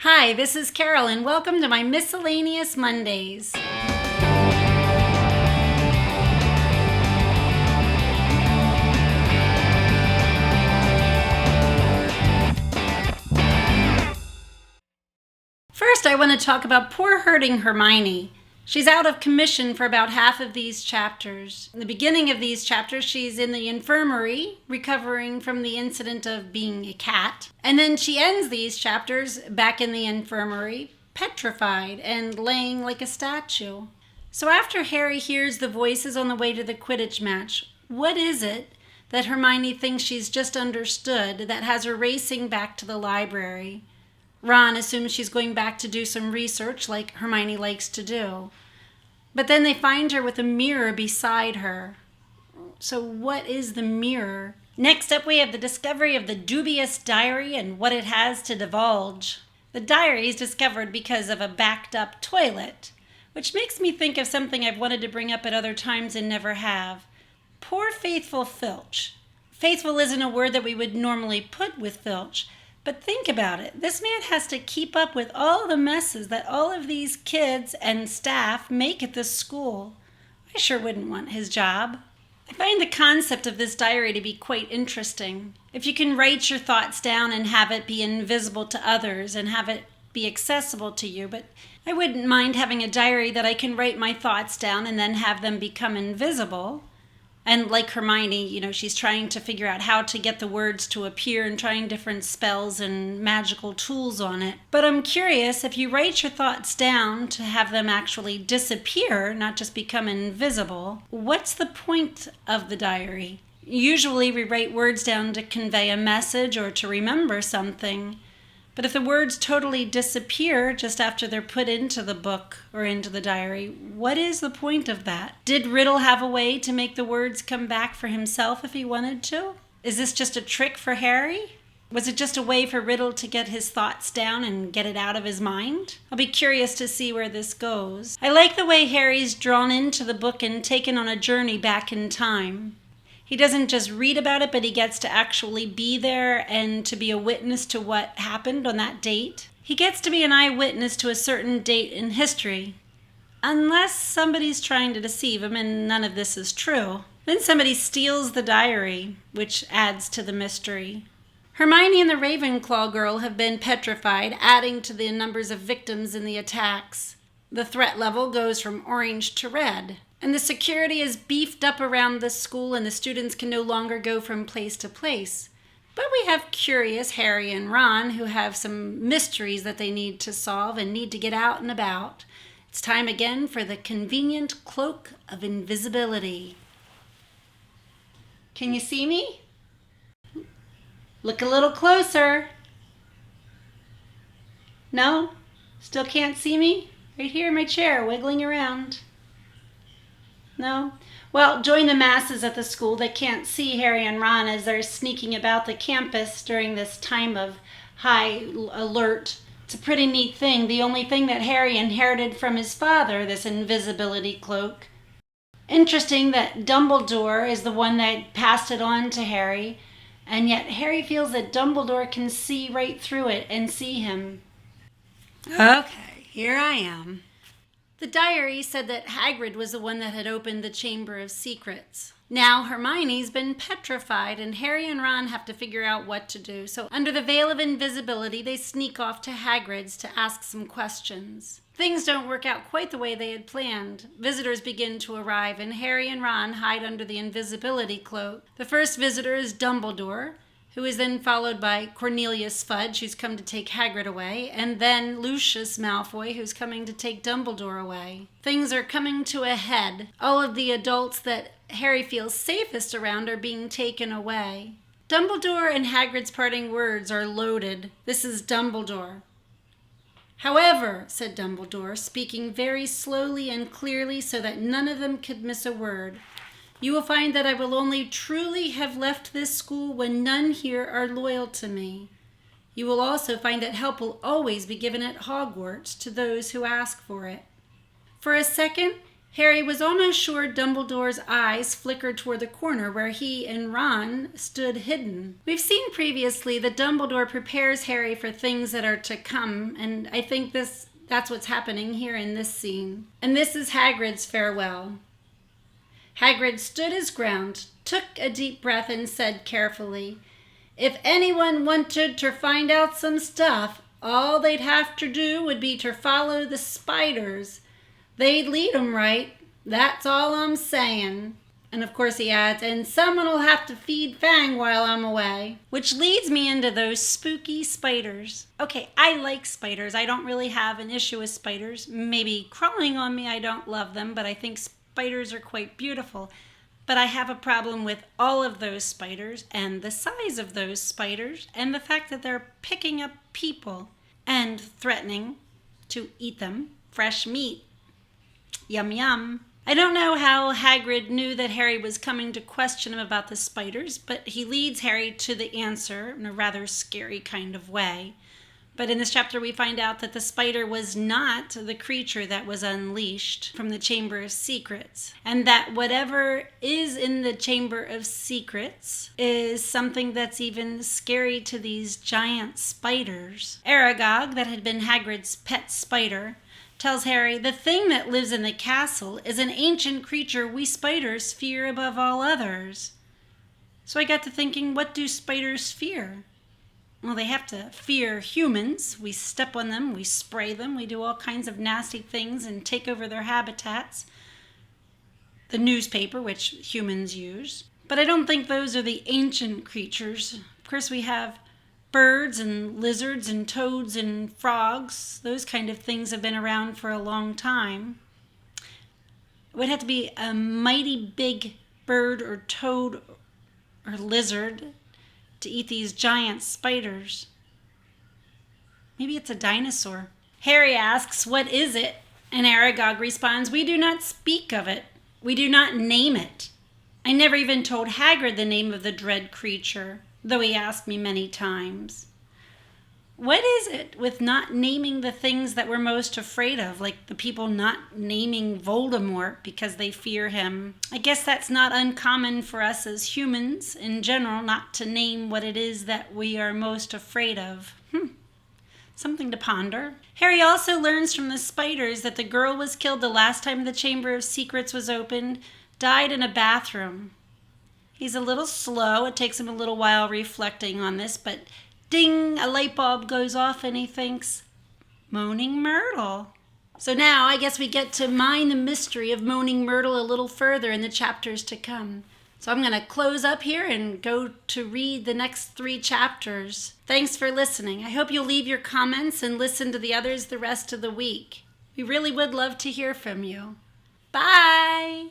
Hi, this is Carol, and welcome to my Miscellaneous Mondays. First, I want to talk about poor hurting Hermione. She's out of commission for about half of these chapters. In the beginning of these chapters, she's in the infirmary, recovering from the incident of being a cat. And then she ends these chapters back in the infirmary, petrified and laying like a statue. So after Harry hears the voices on the way to the Quidditch match, what is it that Hermione thinks she's just understood that has her racing back to the library? Ron assumes she's going back to do some research like Hermione likes to do. But then they find her with a mirror beside her. So what is the mirror? Next up, we have the discovery of the dubious diary and what it has to divulge. The diary is discovered because of a backed up toilet, which makes me think of something I've wanted to bring up at other times and never have. Poor faithful Filch. Faithful isn't a word that we would normally put with Filch. But think about it. This man has to keep up with all the messes that all of these kids and staff make at this school. I sure wouldn't want his job. I find the concept of this diary to be quite interesting. If you can write your thoughts down and have it be invisible to others and have it be accessible to you, but I wouldn't mind having a diary that I can write my thoughts down and then have them become invisible. And like Hermione, she's trying to figure out how to get the words to appear and trying different spells and magical tools on it. But I'm curious, if you write your thoughts down to have them actually disappear, not just become invisible, what's the point of the diary? Usually we write words down to convey a message or to remember something. But if the words totally disappear just after they're put into the book or into the diary, what is the point of that? Did Riddle have a way to make the words come back for himself if he wanted to? Is this just a trick for Harry? Was it just a way for Riddle to get his thoughts down and get it out of his mind? I'll be curious to see where this goes. I like the way Harry's drawn into the book and taken on a journey back in time. He doesn't just read about it, but he gets to actually be there and to be a witness to what happened on that date. He gets to be an eyewitness to a certain date in history. Unless somebody's trying to deceive him and none of this is true. Then somebody steals the diary, which adds to the mystery. Hermione and the Ravenclaw girl have been petrified, adding to the numbers of victims in the attacks. The threat level goes from orange to red. And the security is beefed up around the school and the students can no longer go from place to place. But we have curious Harry and Ron who have some mysteries that they need to solve and need to get out and about. It's time again for the convenient cloak of invisibility. Can you see me? Look a little closer. No? Still can't see me? Right here in my chair, wiggling around. No? Well, join the masses at the school that can't see Harry and Ron as they're sneaking about the campus during this time of high alert. It's a pretty neat thing. The only thing that Harry inherited from his father, this invisibility cloak. Interesting that Dumbledore is the one that passed it on to Harry, and yet Harry feels that Dumbledore can see right through it and see him. Okay, here I am. The diary said that Hagrid was the one that had opened the Chamber of Secrets. Now Hermione's been petrified and Harry and Ron have to figure out what to do. So under the veil of invisibility, they sneak off to Hagrid's to ask some questions. Things don't work out quite the way they had planned. Visitors begin to arrive and Harry and Ron hide under the invisibility cloak. The first visitor is Dumbledore, who is then followed by Cornelius Fudge, who's come to take Hagrid away, and then Lucius Malfoy, who's coming to take Dumbledore away. Things are coming to a head. All of the adults that Harry feels safest around are being taken away. Dumbledore and Hagrid's parting words are loaded. This is Dumbledore. However, said Dumbledore, speaking very slowly and clearly so that none of them could miss a word, you will find that I will only truly have left this school when none here are loyal to me. You will also find that help will always be given at Hogwarts to those who ask for it. For a second, Harry was almost sure Dumbledore's eyes flickered toward the corner where he and Ron stood hidden. We've seen previously that Dumbledore prepares Harry for things that are to come, and I think that's what's happening here in this scene. And this is Hagrid's farewell. Hagrid stood his ground, took a deep breath, and said carefully, "If anyone wanted to find out some stuff, all they'd have to do would be to follow the spiders. They'd lead 'em right. That's all I'm saying." And of course he adds, "and someone'll have to feed Fang while I'm away." Which leads me into those spooky spiders. Okay, I like spiders. I don't really have an issue with spiders. Maybe crawling on me, I don't love them, but I think spiders are quite beautiful. But I have a problem with all of those spiders and the size of those spiders and the fact that they're picking up people and threatening to eat them. Fresh meat. Yum yum. I don't know how Hagrid knew that Harry was coming to question him about the spiders, but he leads Harry to the answer in a rather scary kind of way. But in this chapter we find out that the spider was not the creature that was unleashed from the Chamber of Secrets, and that whatever is in the Chamber of Secrets is something that's even scary to these giant spiders. Aragog, that had been Hagrid's pet spider, tells Harry, "The thing that lives in the castle is an ancient creature we spiders fear above all others." So I got to thinking, what do spiders fear? Well, they have to fear humans. We step on them, we spray them, we do all kinds of nasty things and take over their habitats. The newspaper, which humans use. But I don't think those are the ancient creatures. Of course, we have birds and lizards and toads and frogs. Those kind of things have been around for a long time. It would have to be a mighty big bird or toad or lizard to eat these giant spiders. Maybe it's a dinosaur. Harry asks, "What is it?" And Aragog responds, "We do not speak of it. We do not name it. I never even told Hagrid the name of the dread creature, though he asked me many times." What is it with not naming the things that we're most afraid of, like the people not naming Voldemort because they fear him? I guess that's not uncommon for us as humans in general, not to name what it is that we are most afraid of. Something to ponder. Harry also learns from the spiders that the girl was killed the last time the Chamber of Secrets was opened, died in a bathroom. He's a little slow. It takes him a little while reflecting on this, but ding, a light bulb goes off and he thinks, Moaning Myrtle. So now I guess we get to mine the mystery of Moaning Myrtle a little further in the chapters to come. So I'm going to close up here and go to read the next 3 chapters. Thanks for listening. I hope you'll leave your comments and listen to the others the rest of the week. We really would love to hear from you. Bye!